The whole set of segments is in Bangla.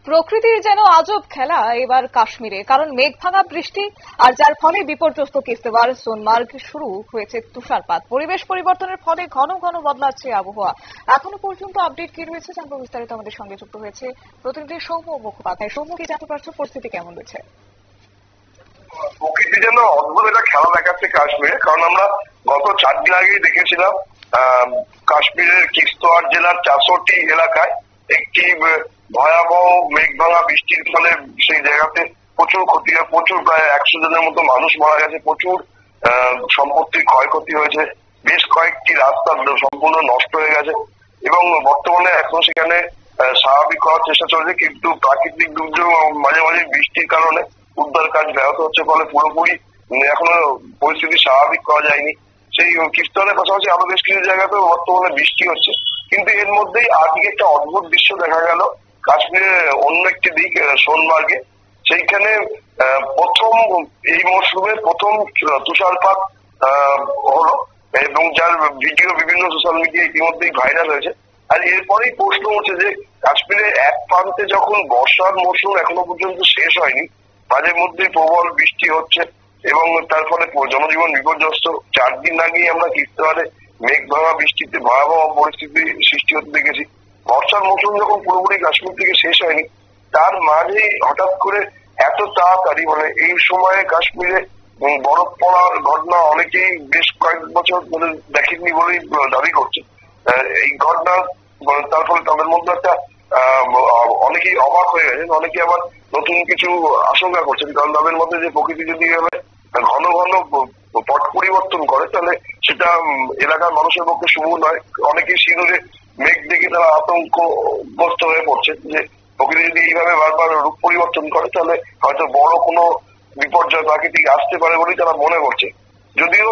প্রকৃতির যেন আজব খেলা এবার কাশ্মীরে, কারণ মেঘ ভাঙা বৃষ্টি আর যার ফলে বিপর্যস্ত কিস্তেওয়ার সোনমার্গ শুরু হয়েছে তুষারপাত। পরিবেশ পরিবর্তনের ফলে ঘন ঘন বদলাচ্ছে আবহাওয়া। এখনো পর্যন্ত আপডেট কি রয়েছে জানবো বিস্তারিত। আমাদের সঙ্গে যুক্ত হয়েছে প্রতিনিধি সৌম্য মুখোপাধ্যায়। সৌম্য, কি জানতে পারছো পরিস্থিতি কেমন রয়েছে? প্রকৃতি যেন অদ্ভুত একটা খেলা দেখাচ্ছে কাশ্মীরে, কারণ আমরা গত 4 দিন আগেই দেখেছিলাম কাশ্মীরের কিস্তোয়ার জেলার 400টি এলাকায় একটি ভয়াবহ মেঘ ভাঙা বৃষ্টির ফলে সেই জায়গাতে প্রচুর ক্ষতি হয়, প্রচুর প্রায় 100 জনের মতো মানুষ মারা গেছে, প্রচুর সম্পত্তির ক্ষয়ক্ষতি হয়েছে, বেশ কয়েকটি রাস্তা সম্পূর্ণ নষ্ট হয়ে গেছে এবং বর্তমানে এখনো সেখানে স্বাভাবিক করার চেষ্টা চলছে, কিন্তু প্রাকৃতিক দুর্যোগ মাঝে মাঝে বৃষ্টির কারণে উদ্ধার কাজ ব্যাহত হচ্ছে, ফলে পুরোপুরি এখনো পরিস্থিতি স্বাভাবিক করা যায়নি। সেই কিস্তোয়ারের পাশাপাশি আরো বেশ কিছু জায়গাতেও বর্তমানে বৃষ্টি হচ্ছে, কিন্তু এর মধ্যেই আজকে একটা অদ্ভুত দৃশ্য দেখা গেল কাশ্মীরের অন্য একটি দিক সোনমার্গে। সেইখানে প্রথম এই মরশুমে প্রথম তুষারপাত হলো এবং যার ভিডিও বিভিন্ন সোশ্যাল মিডিয়া ইতিমধ্যেই ভাইরাল হয়েছে। আর এরপরেই প্রশ্ন হচ্ছে যে কাশ্মীরের এক প্রান্তে যখন বর্ষার মরশুম এখনো পর্যন্ত শেষ হয়নি, মাঝে মধ্যে প্রবল বৃষ্টি হচ্ছে এবং তার ফলে জনজীবন বিপর্যস্ত। 4 দিন আগেই আমরা কিস্তোয়ারে মেঘ ভাঙা বৃষ্টিতে ভয়াবহ পরিস্থিতি সৃষ্টি হতে দেখেছি। বর্ষার মৌসুম যখন পুরোপুরি কাশ্মীর থেকে শেষ হয়নি, তার মাঝেই হঠাৎ করে এত তাড়াতাড়ি এই সময়ে কাশ্মীরে বরফ পড়ার ঘটনা অনেকেই বেশ কয়েক বছর ধরে দেখেননি বলেই দাবি করছে। এই ঘটনা তার ফলে তাদের মধ্যে একটা অনেকেই অবাক হয়ে গেছেন, অনেকে আবার নতুন কিছু আশঙ্কা করছেন, কারণ তাদের মধ্যে যে প্রকৃতি যদি ঘন ঘন পট পরিবর্তন করে তাহলে সেটা এলাকার মানুষের পক্ষে শুভ নয়। অনেকেই সিঁদুরে মেঘ দেখে তারা আতঙ্কগ্রস্ত হয়ে পড়ছে যে প্রকৃতি যদি এইভাবে বারবার রূপ পরিবর্তন করে তাহলে হয়তো বড় কোনো বিপর্যয় প্রাকৃতিক আসতে পারে বলেই তারা মনে করছে। যদিও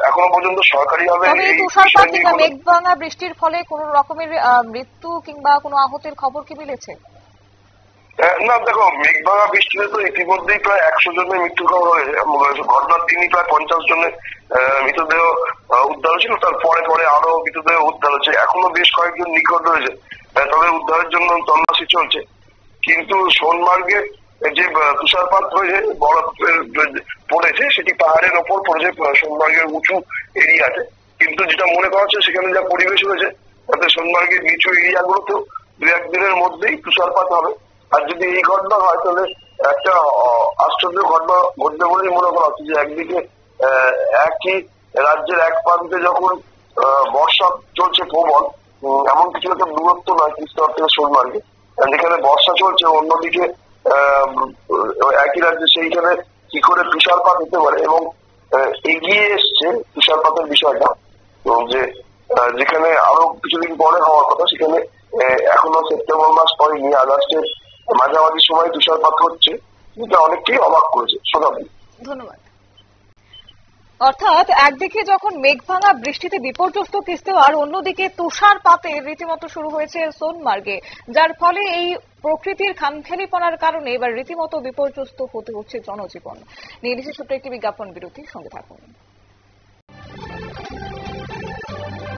এখনো পর্যন্ত সরকারিভাবে তুষারপাত কিংবা মেঘ ভাঙা বৃষ্টির ফলে কোন রকমের মৃত্যু কিংবা কোনো আহতের খবর কি মিলেছে? না, দেখো, মেঘ ভাঙা বৃষ্টিতে তো ইতিমধ্যেই প্রায় 100 জনের মৃত্যুর খবর হয়েছে। ঘটনার দিনই প্রায় 50 জনের মৃতদেহ উদ্ধার হয়েছিল, তার পরে পরে আরো মৃতদেহ উদ্ধার হচ্ছে। এখনো বেশ কয়েকজন নিখোঁজ রয়েছে, তবে উদ্ধারের জন্য তল্লাশি চলছে। কিন্তু সোনমার্গে যে তুষারপাত হয়েছে, বরফ পড়েছে, সেটি পাহাড়ের ওপর পড়েছে, সোনমার্গের উঁচু এরিয়াতে। কিন্তু যেটা মনে করা হচ্ছে সেখানে যা পরিবেশ হয়েছে তাতে সোনমার্গের নিচু এরিয়াগুলোতেও 2-1 দিনের মধ্যেই তুষারপাত হবে। আর যদি এই ঘটনা হয় তাহলে একটা আশ্চর্য ঘটনা ঘটবে বলেই মনে করা হচ্ছে যে একদিকে একই রাজ্যের এক প্রান্তে যখন বর্ষা চলছে প্রবল, এমন কিছু একটা দূরত্ব নয় কিস্তোয়ার থেকে সোনমার্গে, যেখানে বর্ষা চলছে, অন্যদিকে একই রাজ্যে সেইখানে কি করে তুষারপাত হতে পারে এবং এগিয়ে এসছে তুষারপাতের বিষয়টা, যে যেখানে আরো কিছুদিন পরে হওয়ার কথা সেখানে এখনো সেপ্টেম্বর মাস পরেনি, আগস্টের মাঝামাঝি সময় তুষারপাত হচ্ছে, যেটা অনেককেই অবাক করেছে। শতাব্দী, ধন্যবাদ। অর্থাৎ একদিকে যখন মেঘ ভাঙা বৃষ্টিতে বিপর্যস্ত কিস্তোয়ার, অন্যদিকে তুষারপাতের রীতিমতো শুরু হয়েছে সোনমার্গে, যার ফলে এই প্রকৃতির খামখেয়ালিপনার কারণে এবার রীতিমতো বিপর্যস্ত হতে হচ্ছে জনজীবন। নিয়ে নিচ্ছে ছোট্ট একটি বিজ্ঞাপন বিরতি, সঙ্গে থাকুন।